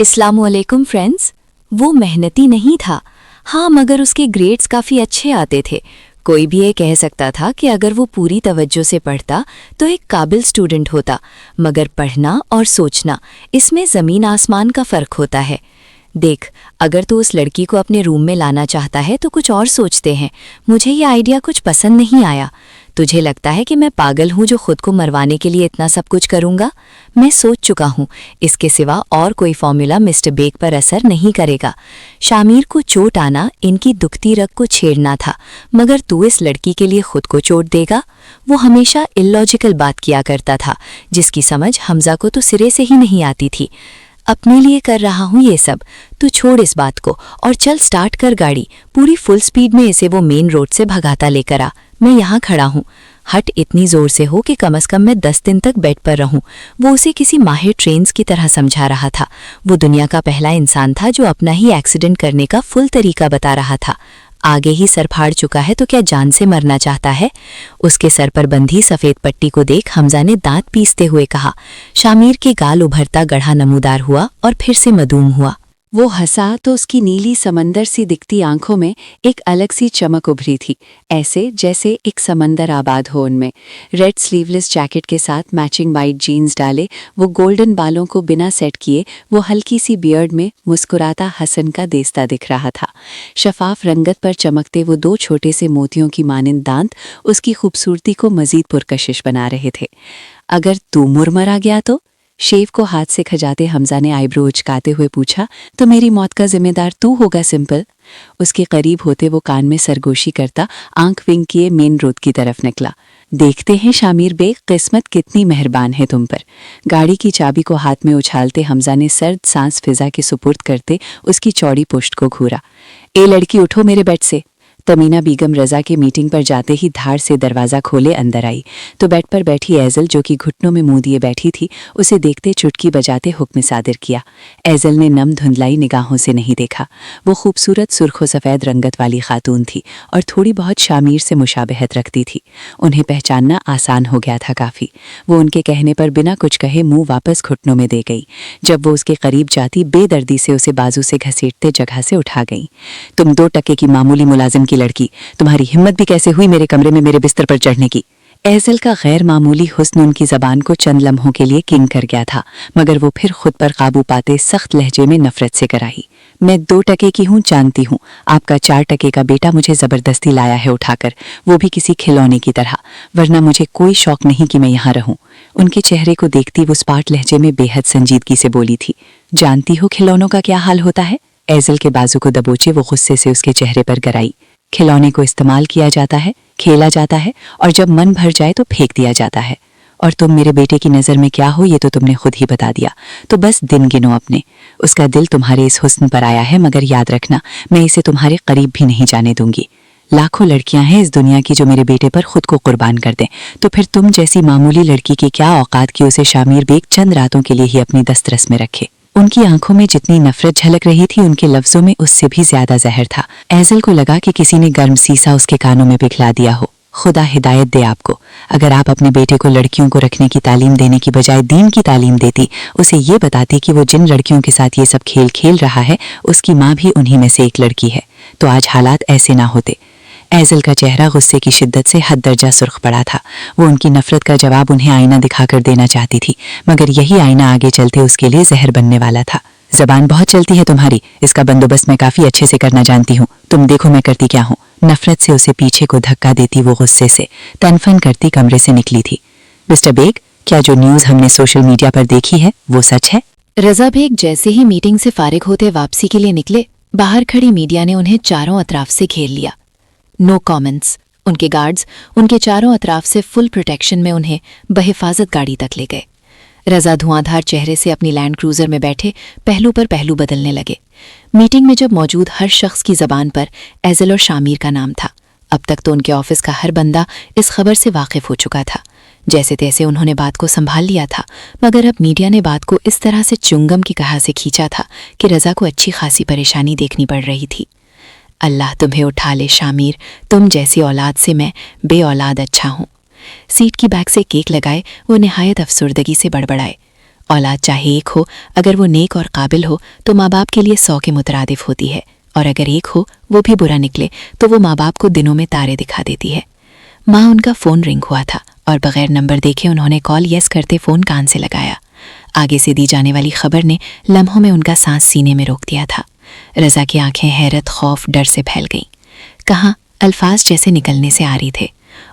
अस्सलाम वालेकुम फ्रेंड्स। वो मेहनती नहीं था, हाँ, मगर उसके ग्रेड्स काफ़ी अच्छे आते थे। कोई भी ये कह सकता था कि अगर वो पूरी तवज्जो से पढ़ता तो एक काबिल स्टूडेंट होता, मगर पढ़ना और सोचना, इसमें ज़मीन आसमान का फ़र्क होता है। देख, अगर तू उस लड़की को अपने रूम में लाना चाहता है तो कुछ और सोचते हैं। मुझे ये आइडिया कुछ पसंद नहीं आया। तुझे लगता है कि मैं पागल हूँ जो खुद को मरवाने के लिए इतना सब कुछ करूँगा? मैं सोच चुका हूँ, इसके सिवा और कोई फॉर्मूला मिस्टर बेग पर असर नहीं करेगा। शामिर को चोट आना इनकी दुखती रग को छेड़ना था, मगर तू इस लड़की के लिए खुद को चोट देगा? वो हमेशा इलॉजिकल बात किया करता था, जिसकी समझ हमजा को तो सिरे से ही नहीं आती थी। अपने लिए कर रहा हूँ ये सब, तू छोड़ इस बात को और चल स्टार्ट कर गाड़ी। पूरी फुल स्पीड में इसे वो मेन रोड से भगाता लेकर आ। मैं यहाँ खड़ा हूँ, हट इतनी जोर से हो कि कम से कम मैं 10 दिन तक बेड पर रहूं। वो उसे किसी माहिर ट्रेन्स की तरह समझा रहा था। वो दुनिया का पहला इंसान था जो अपना ही एक्सीडेंट करने का फुल तरीका बता रहा था। आगे ही सर फाड़ चुका है तो क्या जान से मरना चाहता है? उसके सर पर बंधी सफ़ेद पट्टी को देख हमजा ने दांत पीसते हुए कहा। शामिर के गाल उभरता गढ़ा नमूदार हुआ और फिर से मदूम हुआ। वो हंसा तो उसकी नीली समंदर सी दिखती आंखों में एक अलग सी चमक उभरी थी, ऐसे जैसे एक समंदर आबाद हो उनमें। रेड स्लीवलेस जैकेट के साथ मैचिंग वाइट जीन्स डाले, वो गोल्डन बालों को बिना सेट किए, वो हल्की सी बियर्ड में मुस्कुराता हसन का देस्ता दिख रहा था। शफाफ रंगत पर चमकते वो 2 छोटे से मोतियों की मानिंद दांत उसकी खूबसूरती को मजीद पुरकशिश बना रहे थे। अगर तू मुरमरा गया तो? शेव को हाथ से खजाते हमजा ने आईब्रो उचकाते हुए पूछा। तो मेरी मौत का जिम्मेदार तू होगा सिंपल। उसके करीब होते वो कान में सरगोशी करता आंख विंग किए मेन रोड की तरफ निकला। देखते हैं शामिर बेग, किस्मत कितनी मेहरबान है तुम पर। गाड़ी की चाबी को हाथ में उछालते हमजा ने सर्द सांस फिजा के सुपुर्द करते उसकी चौड़ी पुश्त को घूरा। ए लड़की, उठो मेरे बेड से। तमीना बेगम रजा के मीटिंग पर जाते ही धार से दरवाज़ा खोले अंदर आई तो बेड पर बैठी एजल, जो कि घुटनों में मुंह दिए बैठी थी, उसे देखते चुटकी बजाते हुक्म सादिर किया। एजल ने नम धुंधलाई निगाहों से नहीं देखा। वो खूबसूरत सुर्खो सफ़ेद रंगत वाली खातून थी और थोड़ी बहुत शामिर से मुशाबहत रखती थी। उन्हें पहचानना आसान हो गया था काफ़ी। वो उनके कहने पर बिना कुछ कहे मुँह वापस घुटनों में दे गई। जब वो उसके करीब जाती बेदर्दी से उसे बाजू से घसीटते जगह से उठा गई। तुम 2 टके की मामूली मुलाजिम की लड़की, तुम्हारी हिम्मत भी कैसे हुई मेरे कमरे में मेरे बिस्तर पर चढ़ने की? एजल का गैर मामूली हुस्न उनकी ज़बान को चंद लम्हों के लिए किंग कर गया था, मगर वो फिर खुद पर काबू पाते सख्त लहजे में नफरत से कराई। मैं 2 टके की हूँ, जानती हूँ। आपका 4 टके का बेटा मुझे ज़बरदस्ती लाया है उठाकर, वो भी किसी खिलौने की तरह, वरना मुझे कोई शौक नहीं कि मैं यहाँ रहूँ। उनके चेहरे को देखती वो स्पाट लहजे में बेहद संजीदगी से बोली थी। जानती हो खिलौनों का क्या हाल होता है? एजल के बाजू को दबोचे वो गुस्से से उसके चेहरे पर गराई। खिलौने को इस्तेमाल किया जाता है, खेला जाता है और जब मन भर जाए तो फेंक दिया जाता है। और तुम मेरे बेटे की नज़र में क्या हो ये तो तुमने खुद ही बता दिया। तो बस दिन गिनो अपने। उसका दिल तुम्हारे इस हुस्न पर आया है, मगर याद रखना मैं इसे तुम्हारे करीब भी नहीं जाने दूंगी। लाखों लड़कियां हैं इस दुनिया की जो मेरे बेटे पर खुद को कुर्बान कर दें, तो फिर तुम जैसी मामूली लड़की की क्या औकात कि उसे शामिर बेग चंद रातों के लिए ही अपनी दस्तरस में रखे। उनकी आंखों में जितनी नफरत झलक रही थी, उनके लफ्जों में उससे भी ज्यादा जहर था। एजल को लगा कि किसी ने गर्म सीसा उसके कानों में पिघला दिया हो। खुदा हिदायत दे आपको। अगर आप अपने बेटे को लड़कियों को रखने की तालीम देने की बजाय दीन की तालीम देती, उसे ये बताती कि वो जिन लड़कियों के साथ ये सब खेल खेल रहा है उसकी माँ भी उन्हीं में से एक लड़की है, तो आज हालात ऐसे ना होते। एजल का चेहरा गुस्से की शिद्दत से हद दर्जा सुर्ख पड़ा था। वो उनकी नफरत का जवाब उन्हें आईना दिखाकर देना चाहती थी, मगर यही आईना आगे चलते उसके लिए जहर बनने वाला था। जबान बहुत चलती है तुम्हारी, इसका बंदोबस्त मैं काफी अच्छे से करना जानती हूँ। तुम देखो मैं करती क्या हूँ। नफरत से उसे पीछे को धक्का देती वो गुस्से से तनफन करती कमरे से निकली थी। मिस्टर बेग, क्या जो न्यूज हमने सोशल मीडिया पर देखी है वो सच है? रजा बेग जैसे ही मीटिंग से फारिग होते वापसी के लिए निकले, बाहर खड़ी मीडिया ने उन्हें चारों अतराफ से घेर लिया। No comments. उनके गार्ड्स उनके चारों अतराफ से फुल प्रोटेक्शन में उन्हें बहिफाजत गाड़ी तक ले गए। रजा धुआंधार चेहरे से अपनी लैंड क्रूजर में बैठे पहलू पर पहलू बदलने लगे। मीटिंग में जब मौजूद हर शख्स की ज़बान पर एजल और शामिर का नाम था। अब तक तो उनके ऑफिस का हर बंदा इस खबर से वाकिफ हो चुका था। जैसे तैसे उन्होंने बात को संभाल लिया था, मगर अब मीडिया ने बात को इस तरह से चुंगम की कहा से खींचा था कि रजा को अच्छी खासी परेशानी देखनी पड़ रही थी। अल्लाह तुम्हें उठा ले शामिर, तुम जैसी औलाद से मैं बे औलाद अच्छा हूँ। सीट की बैक से केक लगाए वो निहायत अफसुर्दगी से बड़बड़ाए। औलाद चाहे एक हो, अगर वो नेक और काबिल हो तो माँ बाप के लिए 100 के मुतरादिफ होती है, और अगर एक हो वो भी बुरा निकले तो वो माँ बाप को दिनों में तारे दिखा देती है। माँ उनका फ़ोन रिंग हुआ था और बगैर नंबर देखे उन्होंने कॉल यस करते फ़ोन कान से लगाया। आगे से दी जाने वाली खबर ने लम्हों में उनका सांस सीने में रोक दिया था। रज़ा की आंखें हैरत, खौफ, डर से फैल गईं। कहाँ अल्फाज जैसे निकलने से आ रही थे,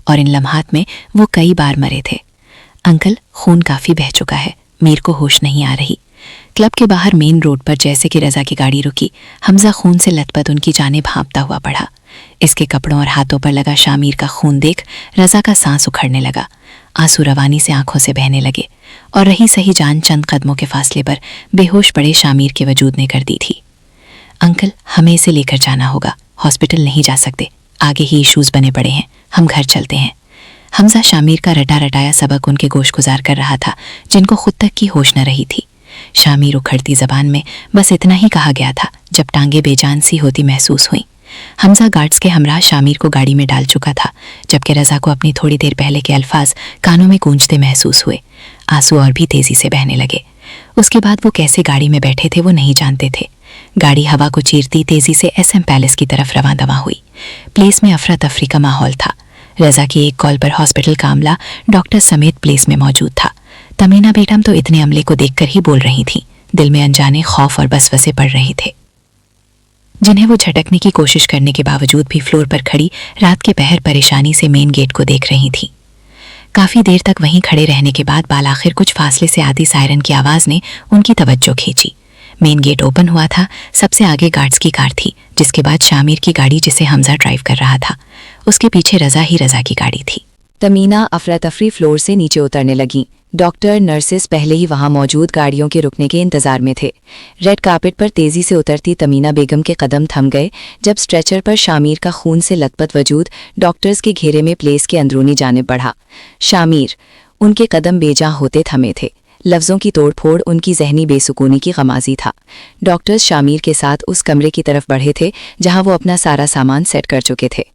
और इन लम्हात में वो कई बार मरे थे। अंकल, खून काफ़ी बह चुका है, मीर को होश नहीं आ रही। क्लब के बाहर मेन रोड पर जैसे कि रज़ा की गाड़ी रुकी, हमजा खून से लथपथ उनकी जानिब भांपता हुआ बढ़ा। इसके कपड़ों और हाथों पर लगा शामिर का खून देख रज़ा का सांस उखड़ने लगा। आंसू रवानी से आंखों से बहने लगे, और रही सही जान चंद कदमों के फासले पर बेहोश पड़े शामिर के वजूद ने कर दी थी। अंकल, हमें इसे लेकर जाना होगा, हॉस्पिटल नहीं जा सकते, आगे ही इश्यूज़ बने पड़े हैं, हम घर चलते हैं। हमजा शामिर का रटा रटाया सबक उनके गोश गुजार कर रहा था, जिनको खुद तक की होश न रही थी। शामिर उखड़ती जबान में बस इतना ही कहा गया था जब टांगे बेजान सी होती महसूस हुई। हमजा गार्ड्स के हमरा शामिर को गाड़ी में डाल चुका था, जबकि रज़ा को अपनी थोड़ी देर पहले के अल्फाज कानों में गूंजते महसूस हुए। आंसू और भी तेजी से बहने लगे। उसके बाद वो कैसे गाड़ी में बैठे थे वो नहीं जानते थे। गाड़ी हवा को चीरती तेजी से SM पैलेस की तरफ रवां दवा हुई। प्लेस में अफरा तफरी का माहौल था। रज़ा की एक कॉल पर हॉस्पिटल का अमला डॉक्टर समेत प्लेस में मौजूद था। तमीना बेगम तो इतने अमले को देखकर ही बोल रही थीं, दिल में अनजाने खौफ और बसवसे पड़ रहे थे, जिन्हें वो झटकने की कोशिश करने के बावजूद भी फ्लोर पर खड़ी रात के पहर परेशानी से मेन गेट को देख रही थी। काफ़ी देर तक वहीं खड़े रहने के बाद बालाखिर कुछ फासले से आती सायरन की आवाज़ ने उनकी तवज्जो खींची। मेन गेट ओपन हुआ था। सबसे आगे गार्ड्स की कार थी, जिसके बाद शामिर की गाड़ी जिसे हमजा ड्राइव कर रहा था। उसके पीछे रज़ा की गाड़ी थी। तमीना अफरा तफरी फ्लोर से नीचे उतरने लगी। डॉक्टर, नर्सेस पहले ही वहां मौजूद गाड़ियों के रुकने के इंतजार में थे। रेड कार्पेट पर तेजी से उतरती तमीना बेगम के कदम थम गए जब स्ट्रेचर पर शामिर का खून से लथपथ वजूद डॉक्टर्स के घेरे में प्लेस के अंदरूनी जानिब बढ़ा। शामिर, उनके कदम बेजा होते थमे थे। लफ्ज़ों की तोड़फोड़ उनकी जहनी बेसुकूनी की गमाजी था। डॉक्टर्स शामिर के साथ उस कमरे की तरफ बढ़े थे जहां वो अपना सारा सामान सेट कर चुके थे।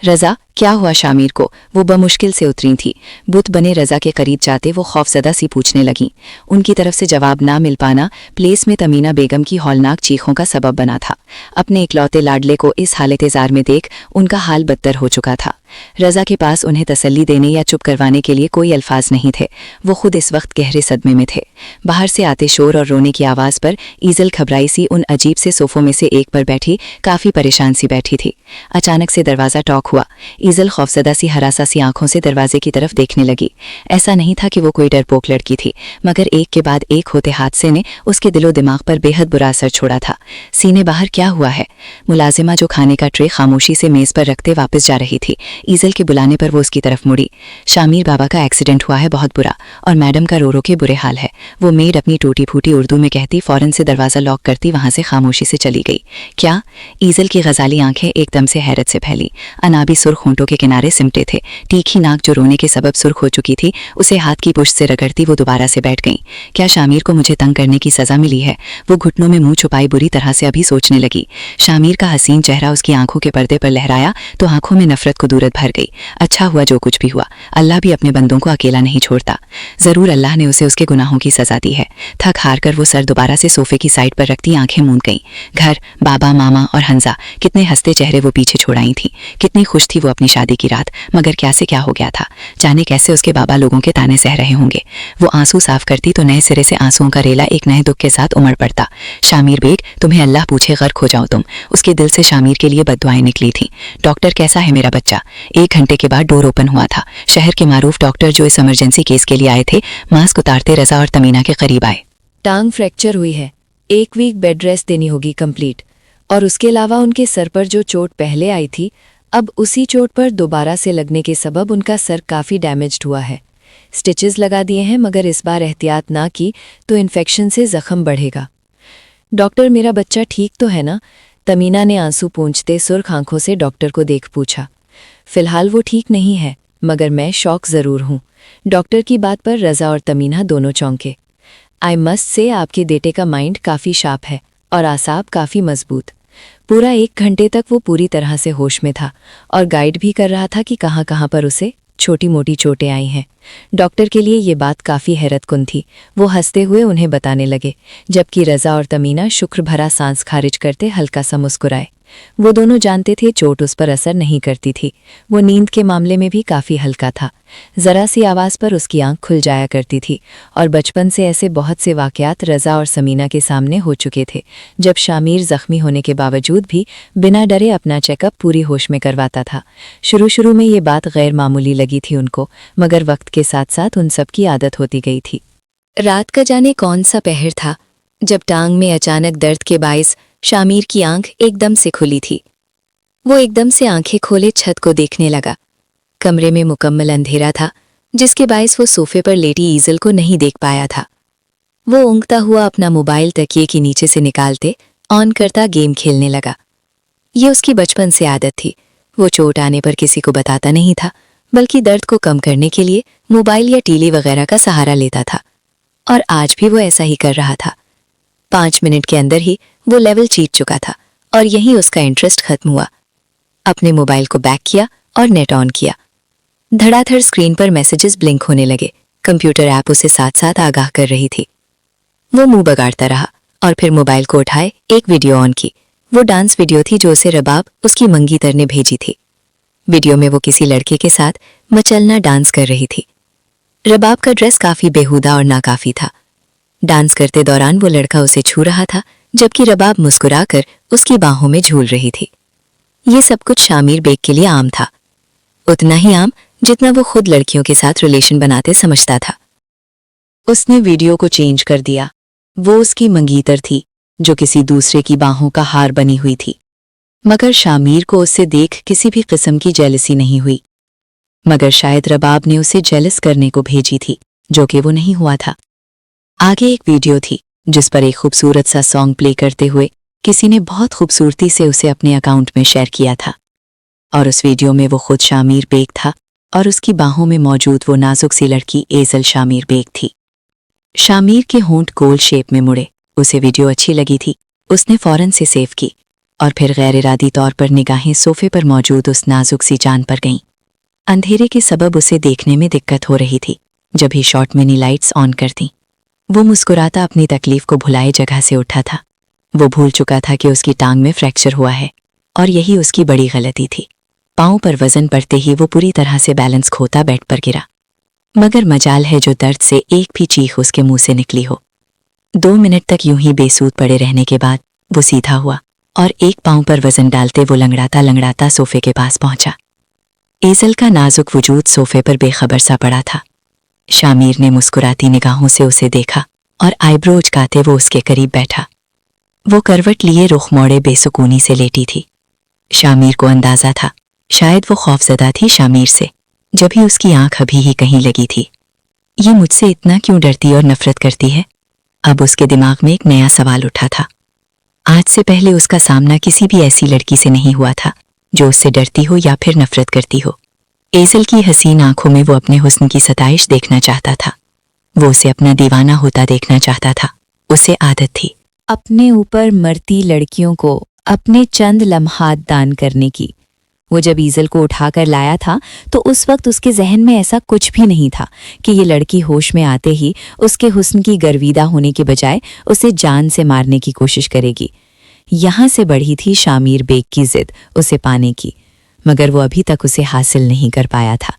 रज़ा, क्या हुआ शामिर को? वो बमुश्किल से उतरी थी। बुत बने रज़ा के करीब जाते वो खौफजदा सी पूछने लगीं। उनकी तरफ से जवाब ना मिल पाना प्लेस में तमीना बेगम की हौलनाक चीखों का सबब बना था। अपने इकलौते लाडले को इस हालत-ए-ज़ार में देख उनका हाल बदतर हो चुका था। रज़ा के पास उन्हें तसल्ली देने या चुप करवाने के लिए कोई अल्फाज नहीं थे। वो खुद इस वक्त गहरे सदमे में थे। बाहर से आते शोर और रोने की आवाज़ पर ईज़ल घबराई सी उन अजीब से सोफ़ों में से एक पर बैठी काफ़ी परेशान सी बैठी थी। अचानक से दरवाज़ा टॉक हुआ। ईज़ल खौफजदा सी हरासा सी आंखों से दरवाजे की तरफ देखने लगी। ऐसा नहीं था कि वो कोई डरपोक लड़की थी, मगर एक के बाद एक होते हादसे ने उसके दिलो दिमाग पर बेहद बुरा असर छोड़ा था। सीने बाहर क्या हुआ है? मुलाजिमा जो खाने का ट्रे खामोशी से मेज़ पर रखते वापस जा रही थी। ईज़ल के बुलाने पर वो उसकी तरफ मुड़ी। शामिर बाबा का एक्सीडेंट हुआ है, बहुत बुरा, और मैडम का रो रो के बुरे हाल है। वो मेड अपनी टूटी फूटी उर्दू में कहती फौरन से दरवाज़ा लॉक करती वहां से खामोशी से चली गई। क्या? ईज़ल की गजाली आंखें एकदम से हैरत से फैली। अनाबी सुर्ख होंठों के किनारे सिमटे थे। तीखी नाक जो रोने के सबब सुर्ख हो चुकी थी, उसे हाथ की पुश्त से रगड़ती वो दोबारा से बैठ गईं। क्या शामिर को मुझे तंग करने की सज़ा मिली है? वो घुटनों में मुंह छुपाई बुरी तरह से अभी सोचने लगी। शामिर का हसीन चेहरा उसकी आंखों के पर्दे पर लहराया तो आंखों में नफरत को दूरत भर गई। अच्छा हुआ जो कुछ भी हुआ, अल्लाह भी अपने बंदों को अकेला नहीं छोड़ता। ज़रूर अल्लाह ने उसे उसके गुनाहों की सज़ा दी है। थक हार कर वो सर दोबारा से सोफे की साइड पर रखती आंखें मूंद गईं। घर, बाबा, मामा और हंजा, कितने हंसते चेहरे वो पीछे छोड़ आई थी। कितनी खुश थी वो अपनी शादी की रात, मगर क्या से क्या हो गया था। जाने कैसे उसके बाबा लोगों के ताने सह रहे होंगे। वो आंसू साफ करती तो नए सिरे से आंसुओं का रेला एक नए दुख के साथ उमड़ पड़ता। शामिर बेग, तुम्हें अल्लाह पूछे गर्क हो जाओ तुम। उसके दिल से शामिर के लिए बद्दुआएं निकली थीं। डॉक्टर, कैसा है मेरा बच्चा? 1 घंटे के बाद डोर ओपन हुआ था। शहर के मारूफ डॉक्टर जो इस इमरजेंसी केस के लिए आए थे, मास्क उतारते रज़ा और तमीना के करीब आए। टांग फ्रैक्चर हुई है, 1 वीक बेड रेस्ट देनी होगी कंप्लीट। और उसके अलावा उनके सर पर जो चोट पहले आई थी, अब उसी चोट पर दोबारा से लगने के सबब उनका सर काफ़ी डैमेज्ड हुआ है। स्टिचेस लगा दिए हैं, मगर इस बार एहतियात ना की तो इन्फेक्शन से जख्म बढ़ेगा। डॉक्टर, मेरा बच्चा ठीक तो है ना? तमीना ने आंसू पोंछते सुर्ख आंखों से डॉक्टर को देख पूछा। फिलहाल वो ठीक नहीं है, मगर मैं शौक ज़रूर हूँ। डॉक्टर की बात पर रज़ा और तमीना दोनों चौंके। आई मस्ट से आपके बेटे का माइंड काफ़ी शार्प है और आसाब काफ़ी मजबूत। पूरा 1 घंटे तक वो पूरी तरह से होश में था और गाइड भी कर रहा था कि कहाँ कहाँ पर उसे छोटी मोटी चोटें आई हैं। डॉक्टर के लिए ये बात काफ़ी हैरत कुन थी। वो हंसते हुए उन्हें बताने लगे, जबकि रज़ा और तमीना शुक्र भरा सांस खारिज करते हल्का सा मुस्कुराए। वो दोनों जानते थे चोट उस पर असर नहीं करती थी। वो नींद के मामले में भी काफ़ी हल्का था। ज़रा सी आवाज़ पर उसकी आंख खुल जाया करती थी। और बचपन से ऐसे बहुत से वाक़यात रज़ा और समीना के सामने हो चुके थे, जब शामिर ज़ख्मी होने के बावजूद भी बिना डरे अपना चेकअप पूरी होश में करवाता था। शुरू में ये बात गैर मामूली लगी थी उनको, मगर वक्त के साथ साथ उन सब की आदत होती गई थी। रात का जाने कौन सा पहर था, जब टांग में अचानक दर्द के बायस शामिर की आंख एकदम से खुली थी। वो एकदम से आंखें खोले छत को देखने लगा। कमरे में मुकम्मल अंधेरा था, जिसके बायस वो सोफे पर लेटी ईज़ल को नहीं देख पाया था। वो ऊँघता हुआ अपना मोबाइल तकिए के नीचे से निकालते ऑन करता गेम खेलने लगा। ये उसकी बचपन से आदत थी। वो चोट आने पर किसी को बताता नहीं था, बल्कि दर्द को कम करने के लिए मोबाइल या टीवी वगैरह का सहारा लेता था। और आज भी वो ऐसा ही कर रहा था। 5 मिनट के अंदर ही वो लेवल जीत चुका था और यहीं उसका इंटरेस्ट खत्म हुआ। अपने मोबाइल को बैक किया और नेट ऑन किया। धड़ाधड़ स्क्रीन पर मैसेजेस ब्लिंक होने लगे। कंप्यूटर ऐप उसे साथ साथ आगाह कर रही थी। वो मुंह बगाड़ता रहा और फिर मोबाइल को उठाए एक वीडियो ऑन की। वो डांस वीडियो थी जो उसे रबाब उसकी मंगीतर ने भेजी थी। वीडियो में वो किसी लड़के के साथ मचलना डांस कर रही थी। रबाब का ड्रेस काफी बेहुदा और नाकाफी था। डांस करते दौरान वो लड़का उसे छू रहा था, जबकि रबाब मुस्कुराकर उसकी बाहों में झूल रही थी। ये सब कुछ शामिर बेग के लिए आम था, उतना ही आम जितना वो खुद लड़कियों के साथ रिलेशन बनाते समझता था। उसने वीडियो को चेंज कर दिया। वो उसकी मंगीतर थी जो किसी दूसरे की बाहों का हार बनी हुई थी, मगर शामिर को उससे देख किसी भी किस्म की जेलसी नहीं हुई। मगर शायद रबाब ने उसे जेलस करने को भेजी थी, जो कि वो नहीं हुआ था। आगे एक वीडियो थी जिस पर एक खूबसूरत सा सॉन्ग प्ले करते हुए किसी ने बहुत खूबसूरती से उसे अपने अकाउंट में शेयर किया था। और उस वीडियो में वो खुद शामिर बेग था और उसकी बाहों में मौजूद वो नाजुक सी लड़की एज़ल शामिर बेग थी। शामिर के होंठ गोल शेप में मुड़े। उसे वीडियो अच्छी लगी थी। उसने फौरन से सेव की और फिर गैर इरादी तौर पर निगाहें सोफे पर मौजूद उस नाजुक सी जान पर गईं। अंधेरे के सबब उसे देखने में दिक्कत हो रही थी। जब ही शॉर्ट मिनी लाइट्स ऑन कर दी, वो मुस्कुराता अपनी तकलीफ को भुलाए जगह से उठा था। वो भूल चुका था कि उसकी टांग में फ्रैक्चर हुआ है और यही उसकी बड़ी गलती थी। पाँव पर वजन पड़ते ही वो पूरी तरह से बैलेंस खोता बेड पर गिरा। मगर मजाल है जो दर्द से एक भी चीख उसके मुंह से निकली हो। 2 मिनट तक यूं ही बेसूध पड़े रहने के बाद वो सीधा हुआ और एक पाँव पर वजन डालते वो लंगड़ाता लंगड़ाता सोफे के पास पहुंचा। एज़ल का नाजुक वजूद सोफे पर बेखबर सा पड़ा था। शामिर ने मुस्कुराती निगाहों से उसे देखा और आईब्रो उचकाते वो उसके करीब बैठा। वो करवट लिए रुख मोड़े बेसुकूनी से लेटी थी। शामिर को अंदाजा था, शायद वो खौफजदा थी शामिर से, जब ही उसकी आंख अभी ही कहीं लगी थी। ये मुझसे इतना क्यों डरती और नफरत करती है? अब उसके दिमाग में एक नया सवाल उठा था। आज से पहले उसका सामना किसी भी ऐसी लड़की से नहीं हुआ था जो उससे डरती हो या फिर नफरत करती हो। एज़ल की हसीन आंखों में वो अपने हुस्न की सताइश देखना चाहता था। वो उसे अपना दीवाना होता देखना चाहता था। उसे आदत थी अपने ऊपर मरती लड़कियों को अपने चंद लम्हात दान करने की। वो जब ईज़ल को उठाकर लाया था तो उस वक्त उसके जहन में ऐसा कुछ भी नहीं था कि ये लड़की होश में आते ही उसके हुस्न की गर्विदा होने के बजाय उसे जान से मारने की कोशिश करेगी। यहाँ से बढ़ी थी शामिर बेग की जिद उसे पाने की, मगर वो अभी तक उसे हासिल नहीं कर पाया था।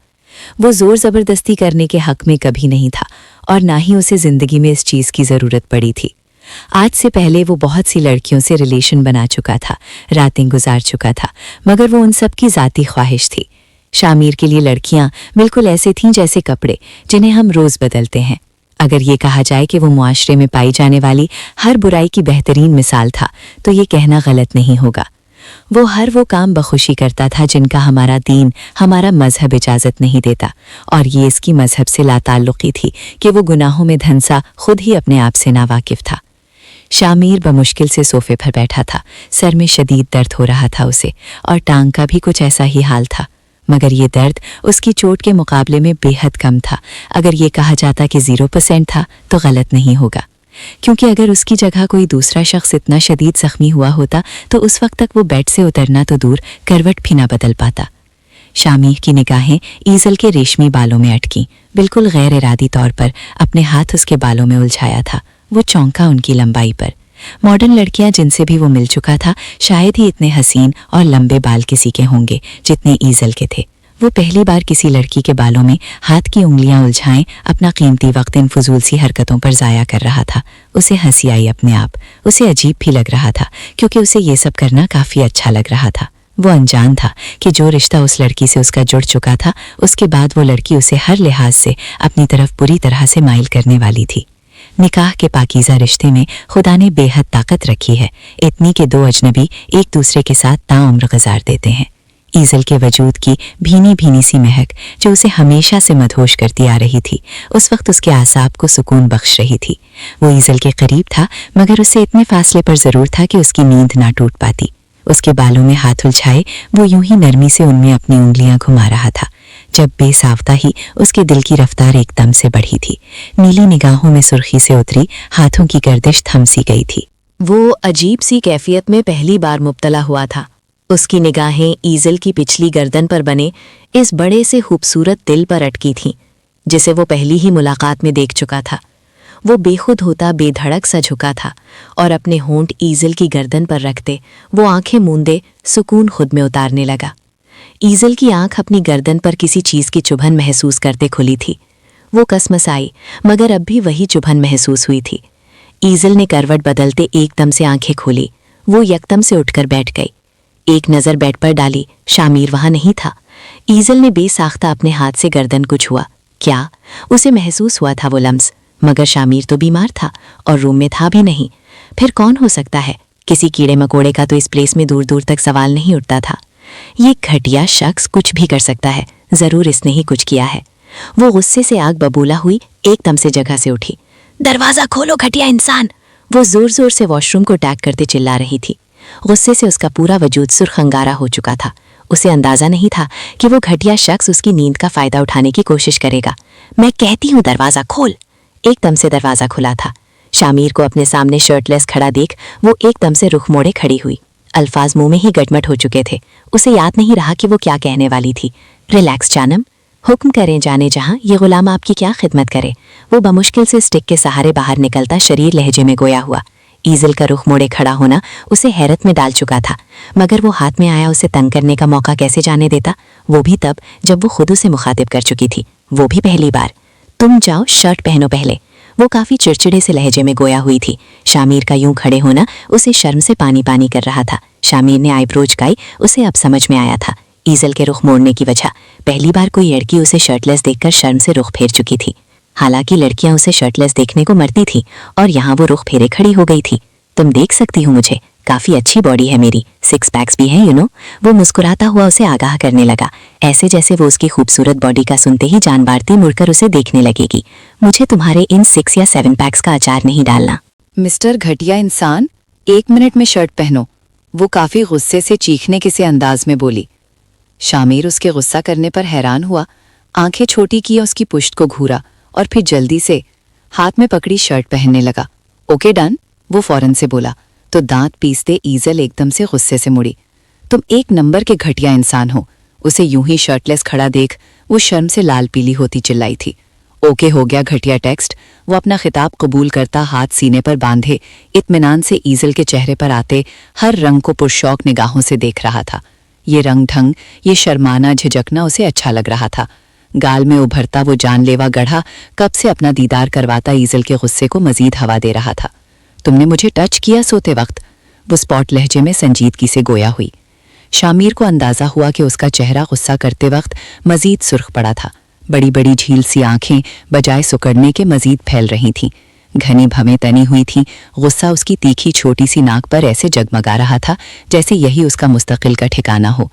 वो जोर ज़बरदस्ती करने के हक में कभी नहीं था और ना ही उसे ज़िंदगी में इस चीज़ की ज़रूरत पड़ी थी। आज से पहले वो बहुत सी लड़कियों से रिलेशन बना चुका था, रातें गुजार चुका था, मगर वो उन सब की ज़ाती ख्वाहिश थी। शामिर के लिए लड़कियां बिल्कुल ऐसे थीं जैसे कपड़े जिन्हें हम रोज़ बदलते हैं। अगर ये कहा जाए कि वो मुआशरे में पाई जाने वाली हर बुराई की बेहतरीन मिसाल था तो ये कहना गलत नहीं होगा। वो हर वो काम बखुशी करता था जिनका हमारा दीन, हमारा मजहब इजाज़त नहीं देता, और ये इसकी मजहब से लाताल्लुकी थी कि वो गुनाहों में धंसा खुद ही अपने आप से नावाकिफ था। शामिर बमुश्किल से सोफे पर बैठा था। सर में शदीद दर्द हो रहा था उसे, और टांग का भी कुछ ऐसा ही हाल था, मगर ये दर्द उसकी चोट के मुकाबले में बेहद कम था। अगर ये कहा जाता कि 0% था तो गलत नहीं होगा, क्योंकि अगर उसकी जगह कोई दूसरा शख्स इतना शदीद जख्मी हुआ होता तो उस वक्त तक वो बेड से उतरना तो दूर करवट भी ना बदल पाता। शामीर की निगाहें ईजल के रेशमी बालों में अटकीं। बिल्कुल गैर इरादी तौर पर अपने हाथ उसके बालों में उलझाया था। वो चौंका उनकी लंबाई पर। मॉडर्न लड़कियां जिनसे भी वो मिल चुका था शायद ही इतने हसीन और लंबे बाल किसी के होंगे जितने ईजल के थे। वो पहली बार किसी लड़की के बालों में हाथ की उंगलियां उलझाएं अपना कीमती वक्त इन फजूल सी हरकतों पर ज़ाया कर रहा था। उसे हंसी आई अपने आप। उसे अजीब भी लग रहा था क्योंकि उसे ये सब करना काफ़ी अच्छा लग रहा था। वो अनजान था कि जो रिश्ता उस लड़की से उसका जुड़ चुका था उसके बाद वो लड़की उसे हर लिहाज से अपनी तरफ पूरी तरह से माइल करने वाली थी। निकाह के पाकीज़ा रिश्ते में खुदा ने बेहद ताकत रखी है, इतनी कि दो अजनबी एक दूसरे के साथ ताउम्र गुजार देते हैं। ईजल के वजूद की भीनी भीनी सी महक जो उसे हमेशा से मदहोश करती आ रही थी उस वक्त उसके आसाब को सुकून बख्श रही थी। वो ईजल के करीब था मगर उससे इतने फासले पर ज़रूर था कि उसकी नींद ना टूट पाती। उसके बालों में हाथ उलझाए वो यूं ही नरमी से उनमें अपनी उंगलियां घुमा रहा था जब बेसावता ही उसके दिल की रफ्तार एकदम से बढ़ी थी। नीली निगाहों में सुर्खी से उतरी हाथों की गर्दिश थम सी गई थी। वो अजीब सी कैफियत में पहली बार मुब्तला हुआ था। उसकी निगाहें ईजल की पिछली गर्दन पर बने इस बड़े से खूबसूरत दिल पर अटकी थीं जिसे वो पहली ही मुलाकात में देख चुका था। वो बेखुद होता बेधड़क सा झुका था और अपने होंठ ईजल की गर्दन पर रखते वो आंखें मूंदे सुकून खुद में उतारने लगा। ईजल की आंख अपनी गर्दन पर किसी चीज़ की चुभन महसूस करते खुली थी। वो कसमसाई मगर अब भी वही चुभन महसूस हुई थी। ईजल ने करवट बदलते एकदम से आंखें खोली। वो यकदम से उठकर बैठ गई। एक नज़र बेड पर डाली, शामीर वहां नहीं था। ईजल ने बेसाख्ता अपने हाथ से गर्दन को छुआ। क्या उसे महसूस हुआ था वो लम्स? मगर शामीर तो बीमार था और रूम में था भी नहीं। फिर कौन हो सकता है? किसी कीड़े मकोड़े का तो इस प्लेस में दूर दूर तक सवाल नहीं उठता था। ये घटिया शख्स कुछ भी कर सकता है, जरूर इसने ही कुछ किया है। वो गुस्से से आग बबूला हुई एकदम से जगह से उठी। दरवाज़ा खोलो घटिया इंसान! वो जोर जोर से वॉशरूम को टैग करते चिल्ला रही थी। गुस्से से उसका पूरा वजूद सुर्ख अंगारा हो चुका था। उसे अंदाजा नहीं था कि वो घटिया शख्स उसकी नींद का फायदा उठाने की कोशिश करेगा। मैं कहती हूँ दरवाज़ा खोल! एकदम से दरवाज़ा खुला था। शामीर को अपने सामने शर्टलेस खड़ा देख वो एकदम से रुख मोड़े खड़ी हुई। अल्फाज मुंह में ही गटमट हो चुके थे। उसे याद नहीं रहा कि वो क्या कहने वाली थी। रिलैक्स जानम, हुक्म करें जाने जहां, ये गुलाम आपकी क्या खिदमत करे। वो बमुश्किल से स्टिक के सहारे बाहर निकलता शरीर लहजे में गोया हुआ। ईजल का रुख मोड़े खड़ा होना उसे हैरत में डाल चुका था मगर वो हाथ में आया उसे तंग करने का मौका कैसे जाने देता, वो भी तब जब वो खुद उसे मुखातिब कर चुकी थी, वो भी पहली बार। तुम जाओ शर्ट पहनो पहले। वो काफ़ी चिड़चिड़े से लहजे में गोया हुई थी। शामीर का यूं खड़े होना उसे शर्म से पानी पानी कर रहा था। शामीर ने आईब्रो झुकाई, उसे अब समझ में आया था ईजल के रुख मोड़ने की वजह। पहली बार कोई लड़की उसे शर्टलेस देखकर शर्म से रुख फेर चुकी थी। हालांकि लड़कियां उसे शर्टलेस देखने को मरती थी और यहाँ वो रुख फेरे खड़ी हो गई थी। तुम देख सकती हो मुझे, काफ़ी अच्छी बॉडी है मेरी, 6 पैक्स भी हैं वो मुस्कुराता हुआ उसे आगाह करने लगा, ऐसे जैसे वो उसकी खूबसूरत बॉडी का सुनते ही जान बारती मुड़कर उसे देखने लगेगी। मुझे तुम्हारे इन 6 या 7 पैक्स का अचार नहीं डालना। मिस्टर घटिया इंसान, 1 मिनट में शर्ट पहनो। वो काफी गुस्से से चीखने के से अंदाज में बोली। शामीर उसके गुस्सा करने पर हैरान हुआ, आंखें छोटी की उसकी पुश्त को घूरा और फिर जल्दी से हाथ में पकड़ी शर्ट पहनने लगा। ओके डन, वो फौरन से बोला तो दांत पीसते ईजल एकदम से गुस्से से मुड़ी। तुम 1 नंबर के घटिया इंसान हो। उसे यूं ही शर्टलेस खड़ा देख वो शर्म से लाल पीली होती चिल्लाई थी। ओके हो गया घटिया टेक्स्ट। वो अपना खिताब कबूल करता हाथ सीने पर बांधे इत्मीनान से ईजल के चेहरे पर आते हर रंग को पुरशौक निगाहों से देख रहा था। ये रंग ढंग, ये शर्माना झिझकना उसे अच्छा लग रहा था। गाल में उभरता वो जानलेवा गढ़ा कब से अपना दीदार करवाता ईजल के गुस्से को मजीद हवा दे रहा था। तुमने मुझे टच किया सोते वक्त? वो स्पॉट लहजे में संजीदगी से गोया हुई। शामीर को अंदाजा हुआ कि उसका चेहरा गुस्सा करते वक्त मजीद सुर्ख पड़ा था। बड़ी बड़ी झील सी आंखें बजाय सुकड़ने के मजीद फैल रही थीं। घनी भवें तनी हुई थीं। गुस्सा उसकी तीखी छोटी सी नाक पर ऐसे जगमगा रहा था जैसे यही उसका मुस्तकिल का ठिकाना हो।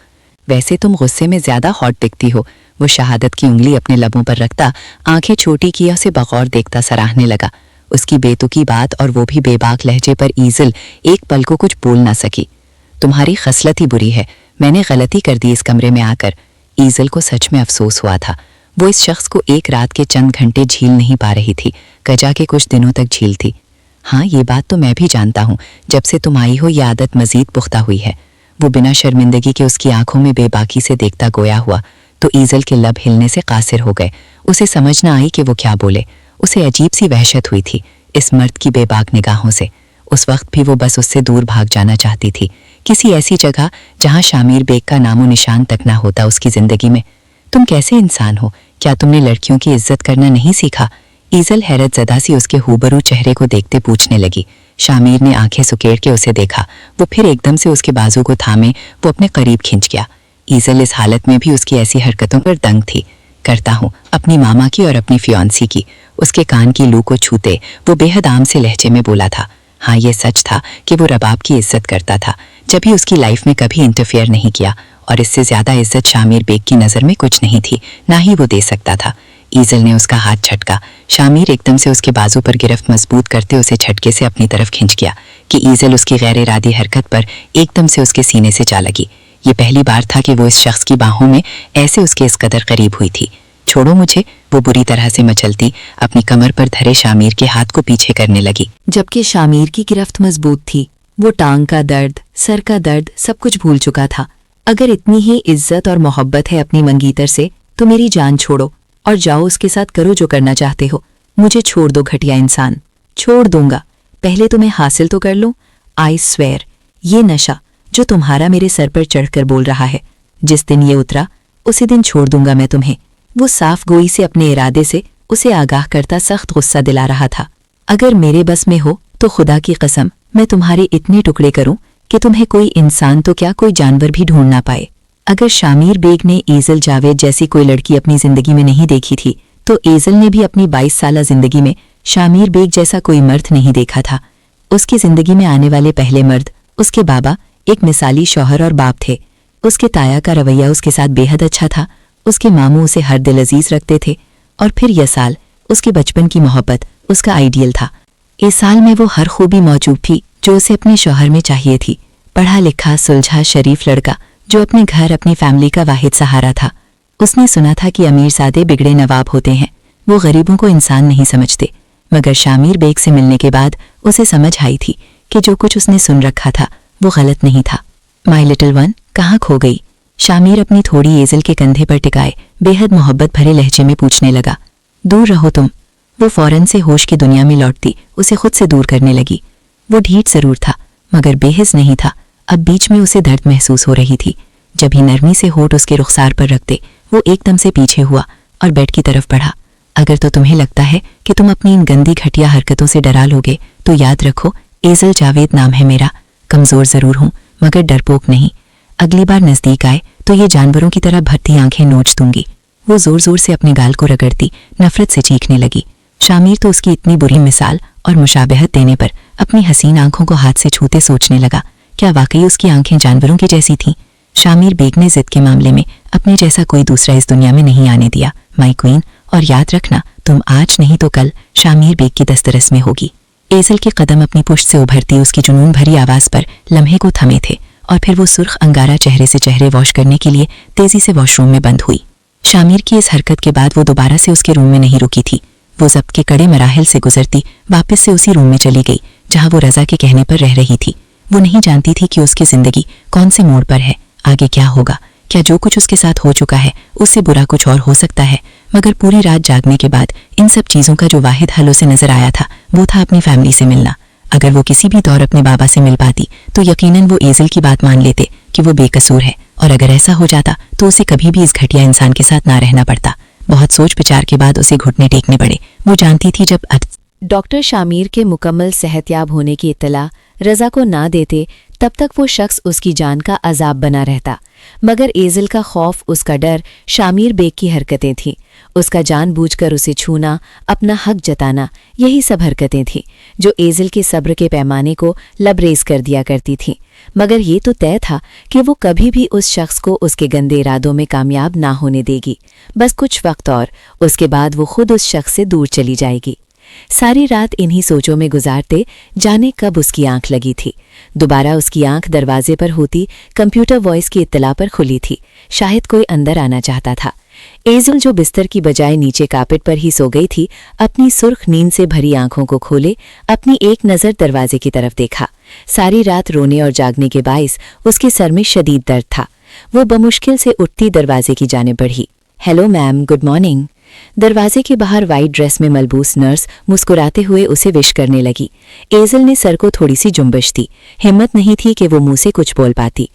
वैसे तुम गुस्से में ज्यादा हॉट दिखती हो। वो शहादत की उंगली अपने लबों पर रखता आंखें छोटी किया उसे बगौर देखता सराहने लगा। उसकी बेतुकी बात और वो भी बेबाक लहजे पर ईजल एक पल को कुछ बोल ना सकी। तुम्हारी खसलत ही बुरी है, मैंने गलती कर दी इस कमरे में आकर। ईजल को सच में अफसोस हुआ था। वो इस शख्स को एक रात के चंद घंटे झील नहीं पा रही थी, कजा के कुछ दिनों तक झील थी। हाँ, ये बात तो मैं भी जानता हूँ, जब से तुम आई हो ये आदत मजीद पुख्ता हुई है। वो बिना शर्मिंदगी के उसकी आंखों में बेबाकी से देखता गोया हुआ तो ईजल के लब हिलने से कासिर हो गए। उसे समझ न आई कि वो क्या बोले। उसे अजीब सी वहशत हुई थी इस मर्द की बेबाक निगाहों से। उस वक्त भी वो बस उससे दूर भाग जाना चाहती थी, किसी ऐसी जगह जहां शामिर बेग का नामो निशान तक ना होता उसकी जिंदगी में। तुम कैसे इंसान हो? क्या तुमने लड़कियों की इज्जत करना नहीं सीखा? ईजल हैरत ज़दा सी उसके हूबरू चेहरे को देखते पूछने लगी। शामिर ने आंखें सुकेड़ के उसे देखा। वो फिर एकदम से उसके बाजू को थामे वो अपने करीब खिंच गया। ईजल इस हालत में भी उसकी ऐसी हरकतों पर दंग थी। करता हूँ अपनी मामा की और अपनी फियांसी की। उसके कान की लू को छूते वो बेहद आम से लहजे में बोला था। हाँ, ये सच था कि वो रबाब की इज्जत करता था, जब भी उसकी लाइफ में कभी इंटरफेयर नहीं किया, और इससे ज्यादा इज्जत शामिर बेग की नज़र में कुछ नहीं थी, ना ही वो दे सकता था। ईजल ने उसका हाथ झटका। शामिर एकदम से उसके बाजू पर गिरफ्त मजबूत करते उसे झटके से अपनी तरफ खिंच गया कि ईजल उसकी गैर इरादी हरकत पर एकदम से उसके सीने से जा लगी। ये पहली बार था कि वो इस शख्स की बाहों में ऐसे उसके इस कदर करीब हुई थी। छोड़ो मुझे, वो बुरी तरह से मचलती अपनी कमर पर धरे शामिर के हाथ को पीछे करने लगी। जबकि शामिर की गिरफ्त मजबूत थी, वो टांग का दर्द, सर का दर्द सब कुछ भूल चुका था। अगर इतनी ही इज्जत और मोहब्बत है अपनी मंगीतर से तो मेरी जान छोड़ो और जाओ उसके साथ करो जो करना चाहते हो। मुझे छोड़ दो घटिया इंसान। छोड़ दूंगा, पहले तुम्हें हासिल तो कर लूं। आई स्वेयर, ये नशा जो तुम्हारा मेरे सर पर चढ़कर बोल रहा है, जिस दिन ये उतरा उसी दिन छोड़ दूंगा मैं तुम्हें। वो साफ गोई से अपने इरादे से उसे आगाह करता सख्त गुस्सा दिला रहा था। अगर मेरे बस में हो तो खुदा की कसम मैं तुम्हारे इतने टुकड़े करूं कि तुम्हें कोई इंसान तो क्या कोई जानवर भी ढूंढ ना पाए। अगर शामिर बेग ने ईजल जावेद जैसी कोई लड़की अपनी जिंदगी में नहीं देखी थी तो ईजल ने भी अपनी 22 साला जिंदगी में शामिर बेग जैसा कोई मर्द नहीं देखा था। उसकी जिंदगी में आने वाले पहले मर्द उसके बाबा एक मिसाली शौहर और बाप थे। उसके ताया का रवैया उसके साथ बेहद अच्छा था। उसके मामू उसे हर दिल अजीज रखते थे। और फिर यसाल, उसके बचपन की मोहब्बत उसका आइडियल था। इस साल में वो हर खूबी मौजूद थी जो उसे अपने शौहर में चाहिए थी। पढ़ा लिखा, सुलझा, शरीफ लड़का जो अपने घर अपनी फैमिली का वाहिद सहारा था। उसने सुना था कि अमीरजादे बिगड़े नवाब होते हैं, वो गरीबों को इंसान नहीं समझते। मगर शामिर बेग से मिलने के बाद उसे समझ आई थी कि जो कुछ उसने सुन रखा था वो गलत नहीं था। माई लिटिल वन कहाँ खो गई? शामिर अपनी थोड़ी ईजल के कंधे पर टिकाए बेहद मोहब्बत भरे लहजे में पूछने लगा। दूर रहो तुम। वो फौरन से होश की दुनिया में लौटती उसे खुद से दूर करने लगी। वो ढीठ जरूर था मगर बेहिस नहीं था। अब बीच में उसे दर्द महसूस हो रही थी। जब ही नरमी से होठ उसके रुखसार पर रखते वो एकदम से पीछे हुआ और बेड की तरफ बढ़ा। अगर तो तुम्हें लगता है कि तुम अपनी इन गंदी घटिया हरकतों से डरा लोगे तो याद रखो, ईजल जावेद नाम है मेरा। कमजोर जरूर हूं मगर डरपोक नहीं। अगली बार नजदीक आए तो ये जानवरों की तरह भरती आंखें नोच दूंगी। वो जोर जोर से अपने गाल को रगड़ती नफरत से चीखने लगी। शामिर तो उसकी इतनी बुरी मिसाल और मुशाबहत देने पर अपनी हसीन आंखों को हाथ से छूते सोचने लगा, क्या वाकई उसकी आंखें जानवरों की जैसी थीं? शामिर बेग ने जिद के मामले में अपने जैसा कोई दूसरा इस दुनिया में नहीं आने दिया, माई क्वीन। और याद रखना, तुम आज नहीं तो कल शामिर बेग की दस्तरस में होगी। ईजल के कदम अपनी पुश्त से उभरती उसकी जुनून भरी आवाज पर लम्हे को थमे थे और फिर वो सुर्ख अंगारा चेहरे से चेहरे वॉश करने के लिए तेजी से वॉशरूम में बंद हुई। शामिर की इस हरकत के बाद वो दोबारा से उसके रूम में नहीं रुकी थी। वो ज़ब्त के कड़े मराहिल से गुजरती वापस से उसी रूम में चली गई जहां वो रजा के कहने पर रह रही थी। वो नहीं जानती थी कि उसकी जिंदगी कौन से मोड़ पर है, आगे क्या होगा। क्या जो कुछ उसके साथ हो चुका है उससे बुरा कुछ और हो सकता है? मगर पूरी रात जागने के बाद इन सब चीज़ों का जो वाहिद हल उसे नजर आया था वो था अपनी फैमिली से मिलना। अगर वो किसी भी दौर अपने बाबा से मिल पाती तो यकीनन वो ईजल की बात मान लेते कि वो बेकसूर है, और अगर ऐसा हो जाता तो उसे कभी भी इस घटिया इंसान के साथ ना रहना पड़ता। बहुत सोच विचार के बाद उसे घुटने टेकने पड़े। वो जानती थी जब डॉक्टर शामिर के मुकम्मल सेहतयाब होने की इत्तला रजा को ना देते तब तक वो शख्स उसकी जान का अजाब बना रहता। मगर ईजल का खौफ, उसका डर शामिर बेग की हरकतें थीं। उसका जानबूझकर उसे छूना, अपना हक जताना, यही सब हरकतें थीं जो ईजल के सब्र के पैमाने को लबरेज कर दिया करती थीं। मगर ये तो तय था कि वो कभी भी उस शख्स को उसके गंदे इरादों में कामयाब ना होने देगी। बस कुछ वक्त और, उसके बाद वो खुद उस शख्स से दूर चली जाएगी। सारी रात इन्हीं सोचों में गुजारते जाने कब उसकी आंख लगी थी। दोबारा उसकी आंख दरवाजे पर होती कंप्यूटर वॉइस की इत्तला पर खुली थी। शायद कोई अंदर आना चाहता था। एजल जो बिस्तर की बजाय नीचे कार्पेट पर ही सो गई थी, अपनी सुर्ख नींद से भरी आंखों को खोले अपनी एक नज़र दरवाजे की तरफ देखा। सारी रात रोने और जागने के बाइस उसके सर में शदीद दर्द था। वो बमुश्किल से उठती दरवाजे की जानिब बढ़ी। Hello ma'am, good morning. दरवाजे के बाहर वाइट ड्रेस में मलबूस नर्स मुस्कुराते हुए उसे विश करने लगी। एजल ने सर को थोड़ी सी जुम्बश दी। हिम्मत नहीं थी कि वो मुंह से कुछ बोल पाती।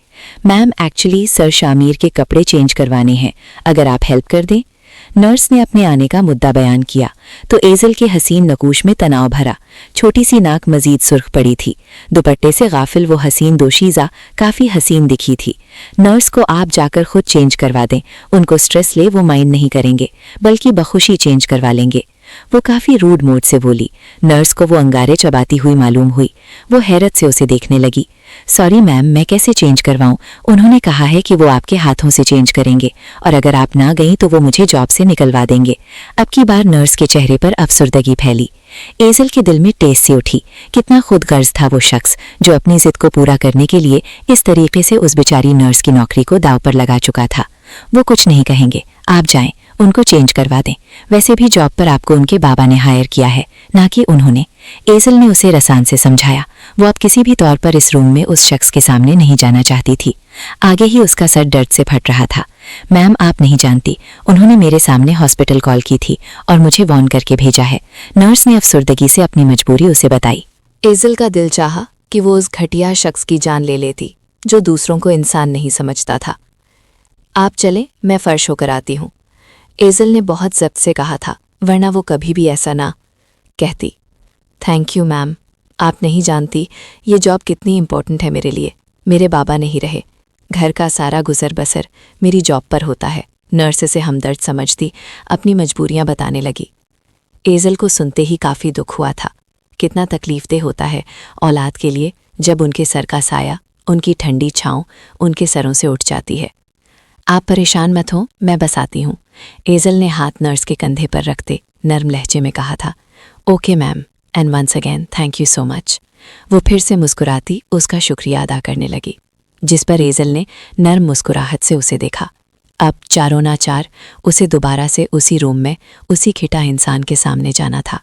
मैम, एक्चुअली सर शामिर के कपड़े चेंज करवाने हैं, अगर आप हेल्प कर दें। नर्स ने अपने आने का मुद्दा बयान किया तो एजल के हसीन नकूश में तनाव भरा। छोटी सी नाक मजीद सुर्ख पड़ी थी। दुपट्टे से गाफिल वो हसीन दोशीज़ा काफ़ी हसीन दिखी थी। नर्स को आप जाकर खुद चेंज करवा दें, उनको स्ट्रेस ले वो माइंड नहीं करेंगे, बल्कि बखुशी चेंज करवा लेंगे। वो काफ़ी रूड मोड से बोली। नर्स को वो अंगारे चबाती हुई मालूम हुई। वो हैरत से उसे देखने लगी। सॉरी मैम, मैं कैसे चेंज करवाऊं? उन्होंने कहा है कि वो आपके हाथों से चेंज करेंगे और अगर आप ना गई तो वो मुझे जॉब से निकलवा देंगे। अब की बार नर्स के चेहरे पर अफसरदगी फैली। एजल के दिल में टेस सी उठी। कितना खुदगर्ज था वो शख्स जो अपनी जिद को पूरा करने के लिए इस तरीके से उस बेचारी नर्स की नौकरी को दाव पर लगा चुका था। वो कुछ नहीं कहेंगे, आप जाएं, उनको चेंज करवा दें। वैसे भी जॉब पर आपको उनके बाबा ने हायर किया है, ना कि उन्होंने। एजल ने उसे रसान से समझाया। वो अब किसी भी तौर पर इस रूम में उस शख्स के सामने नहीं जाना चाहती थी। आगे ही उसका सर दर्द से फट रहा था। मैम, आप नहीं जानती, उन्होंने मेरे सामने हॉस्पिटल कॉल की थी और मुझे वॉर्न करके भेजा है। नर्स ने अफसरदगी से अपनी मजबूरी उसे बताई। एजल का दिल चाहा कि वो उस घटिया शख्स की जान ले लेती जो दूसरों को इंसान नहीं समझता था। आप चलें, मैं फर्श होकर आती हूँ, एजल ने बहुत ज़ब्त से कहा था, वरना वो कभी भी ऐसा ना कहती। थैंक यू मैम, आप नहीं जानती ये जॉब कितनी इम्पोर्टेंट है मेरे लिए। मेरे बाबा नहीं रहे, घर का सारा गुजर बसर मेरी जॉब पर होता है। नर्स से हमदर्द समझती अपनी मजबूरियां बताने लगी। एजल को सुनते ही काफ़ी दुख हुआ था। कितना तकलीफदेह होता है औलाद के लिए जब उनके सर का साया, उनकी ठंडी छाँव उनके सरों से उठ जाती है। आप परेशान मत हो, मैं बस आती हूँ, एजल ने हाथ नर्स के कंधे पर रखते नर्म लहजे में कहा था। Okay ma'am, and once again thank you so much. वो फिर से मुस्कुराती उसका शुक्रिया अदा करने लगी, जिस पर एजल ने नर्म मुस्कुराहट से उसे देखा। अब चारों ना चार उसे दोबारा से उसी रूम में उसी खिटा इंसान के सामने जाना था।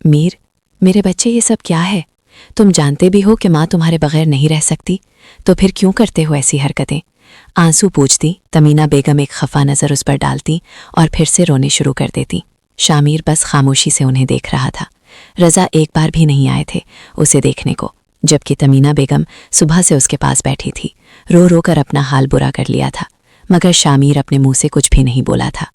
मीर, मेरे बच्चे, ये सब क्या है? तुम जानते भी हो कि माँ तुम्हारे बगैर नहीं रह सकती, तो फिर क्यों करते हो ऐसी हरकतें? आंसू पूछती तमीना बेगम एक खफा नज़र उस पर डालती और फिर से रोने शुरू कर देती। शामिर बस खामोशी से उन्हें देख रहा था। रज़ा एक बार भी नहीं आए थे उसे देखने को, जबकि तमीना बेगम सुबह से उसके पास बैठी थी। रो रो कर अपना हाल बुरा कर लिया था, मगर शामिर अपने मुंह से कुछ भी नहीं बोला था।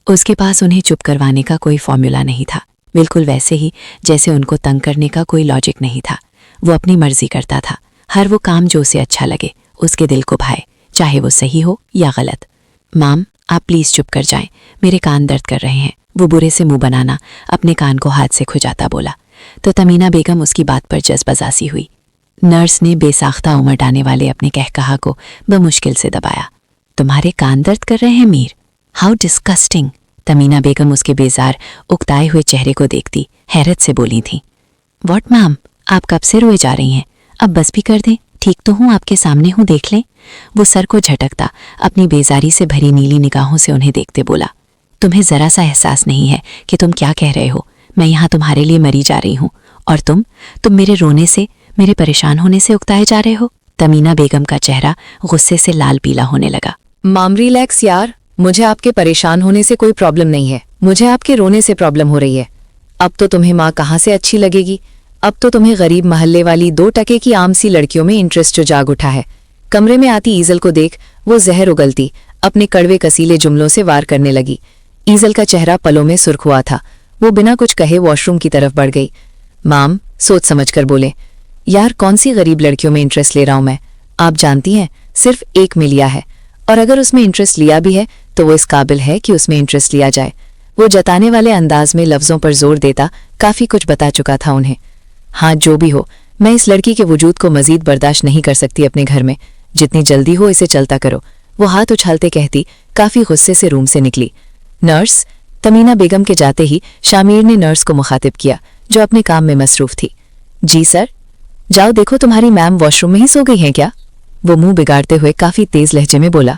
उसके पास उन्हें चुप करवाने का कोई फॉर्मूला नहीं था, बिल्कुल वैसे ही जैसे उनको तंग करने का कोई लॉजिक नहीं था। वो अपनी मर्जी करता था, हर वो काम जो उसे अच्छा लगे, उसके दिल को भाए, चाहे वो सही हो या गलत। माम, आप प्लीज़ चुप कर जाएं, मेरे कान दर्द कर रहे हैं, वो बुरे से मुंह बनाना अपने कान को हाथ से खुजाता बोला। तो तमीना बेगम उसकी बात पर जज्बज़ासी हुई। नर्स ने बेसाख्ता उमड़ आने वाले अपने कहकहा को बमुश्किल से दबाया। तुम्हारे कान दर्द कर रहे हैं मीर? How disgusting. तमीना बेगम उसके बेजार उकताए हुए चेहरे को देखती हैरत से बोली थी। व्हाट मैम, आप कब से रोए जा रही हैं? अब बस भी कर दें, ठीक तो हूँ, आपके सामने हूँ, देख लें। वो सर को झटकता अपनी बेजारी से भरी नीली निगाहों से उन्हें देखते बोला। तुम्हें ज़रा सा एहसास नहीं है कि तुम क्या कह रहे हो? मैं यहाँ तुम्हारे लिए मरी जा रही हूँ और तुम मेरे रोने से, मेरे परेशान होने से उकताए जा रहे हो। तमीना बेगम का चेहरा गुस्से से लाल पीला होने लगा। माम रिलैक्स यार, मुझे आपके परेशान होने से कोई प्रॉब्लम नहीं है, मुझे आपके रोने से प्रॉब्लम हो रही है। अब तो तुम्हें माँ कहाँ से अच्छी लगेगी? अब तो तुम्हें गरीब महल्ले वाली 2 टके की आम सी लड़कियों में इंटरेस्ट जो जाग उठा है। कमरे में आती ईजल को देख वो जहर उगलती अपने कड़वे कसीले जुमलों से वार करने लगी। ईजल का चेहरा पलों में सुर्ख हुआ था। वो बिना कुछ कहे वॉशरूम की तरफ बढ़ गई। माम सोच समझ कर बोले, यार कौन सी गरीब लड़कियों में इंटरेस्ट ले रहा हूं मैं? आप जानती हैं सिर्फ एक में लिया है, और अगर उसमें इंटरेस्ट लिया भी है तो वो इस काबिल है कि उसमें इंटरेस्ट लिया जाए। वो जताने वाले अंदाज में लफ्ज़ों पर जोर देता काफ़ी कुछ बता चुका था उन्हें। हाँ, जो भी हो, मैं इस लड़की के वजूद को मजीद बर्दाश्त नहीं कर सकती अपने घर में। जितनी जल्दी हो इसे चलता करो। वो हाथ उछालते कहती काफ़ी गुस्से से रूम से निकली। नर्स। तमीना बेगम के जाते ही शामिर ने नर्स को मुखातिब किया जो अपने काम में मसरूफ़ थी। जी सर। जाओ देखो तुम्हारी मैम वॉशरूम में ही सो गई हैं क्या? वो मुंह बिगाड़ते हुए काफ़ी तेज़ लहजे में बोला।